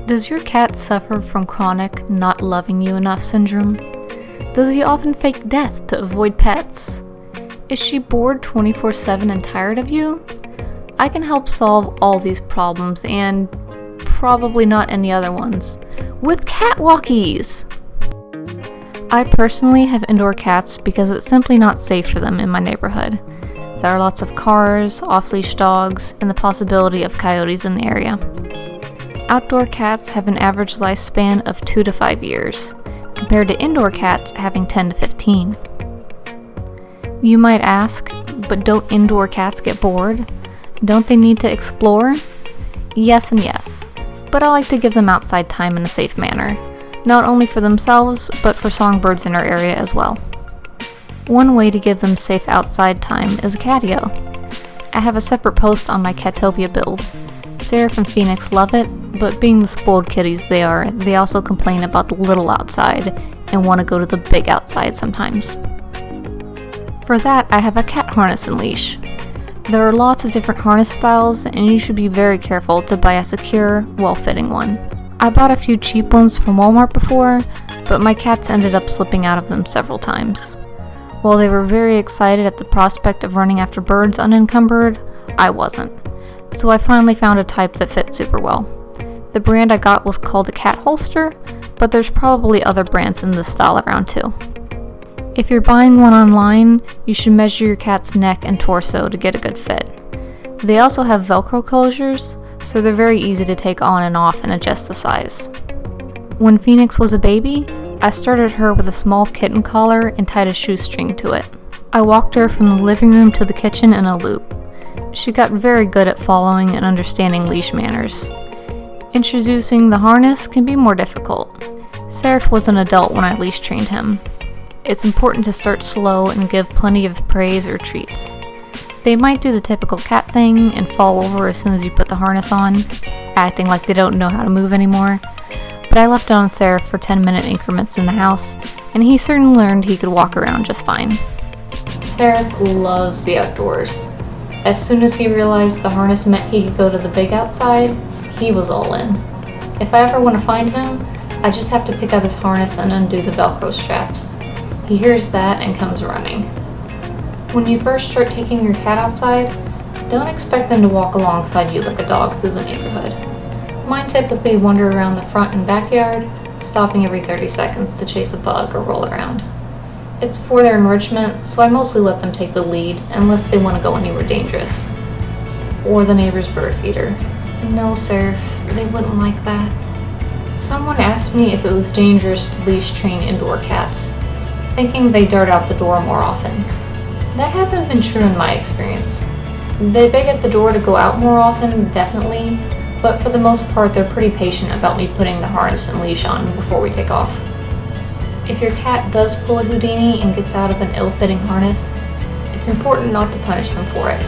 Does your cat suffer from chronic not loving you enough syndrome? Does he often fake death to avoid pets? Is she bored 24/7 and tired of you? I can help solve all these problems and probably not any other ones with cat walkies. I personally have indoor cats because it's simply not safe for them in my neighborhood. There are lots of cars, off-leash dogs, and the possibility of coyotes in the area. Outdoor cats have an average lifespan of 2 to 5 years, compared to indoor cats having 10 to 15. You might ask, but don't indoor cats get bored? Don't they need to explore? Yes and yes, but I like to give them outside time in a safe manner, not only for themselves, but for songbirds in our area as well. One way to give them safe outside time is a catio. I have a separate post on my Catopia build. Seraph and Phoenix love it, but being the spoiled kitties they are, they also complain about the little outside and want to go to the big outside sometimes. For that, I have a cat harness and leash. There are lots of different harness styles, and you should be very careful to buy a secure, well-fitting one. I bought a few cheap ones from Walmart before, but my cats ended up slipping out of them several times. While they were very excited at the prospect of running after birds unencumbered, I wasn't. So I finally found a type that fit super well. The brand I got was called a cat holster, but there's probably other brands in this style around too. If you're buying one online, you should measure your cat's neck and torso to get a good fit. They also have Velcro closures, so they're very easy to take on and off and adjust the size. When Phoenix was a baby, I started her with a small kitten collar and tied a shoestring to it. I walked her from the living room to the kitchen in a loop. She got very good at following and understanding leash manners. Introducing the harness can be more difficult. Seraph was an adult when I leash trained him. It's important to start slow and give plenty of praise or treats. They might do the typical cat thing and fall over as soon as you put the harness on, acting like they don't know how to move anymore. But I left it on Seraph for 10-minute increments in the house, and he soon learned he could walk around just fine. Seraph loves the outdoors. As soon as he realized the harness meant he could go to the big outside, he was all in. If I ever want to find him, I just have to pick up his harness and undo the Velcro straps. He hears that and comes running. When you first start taking your cat outside, don't expect them to walk alongside you like a dog through the neighborhood. Mine typically wander around the front and backyard, stopping every 30 seconds to chase a bug or roll around. It's for their enrichment, so I mostly let them take the lead unless they want to go anywhere dangerous. Or the neighbor's bird feeder. No, Seraph, they wouldn't like that. Someone asked me if it was dangerous to leash train indoor cats, thinking they dart out the door more often. That hasn't been true in my experience. They beg at the door to go out more often, definitely, but for the most part they're pretty patient about me putting the harness and leash on before we take off. If your cat does pull a Houdini and gets out of an ill-fitting harness, it's important not to punish them for it.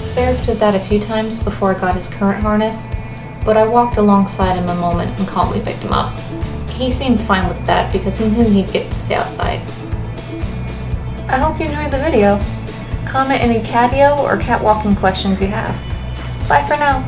Seraph did that a few times before I got his current harness, but I walked alongside him a moment and calmly picked him up. He seemed fine with that because he knew he'd get to stay outside. I hope you enjoyed the video. Comment any catio or cat walking questions you have. Bye for now.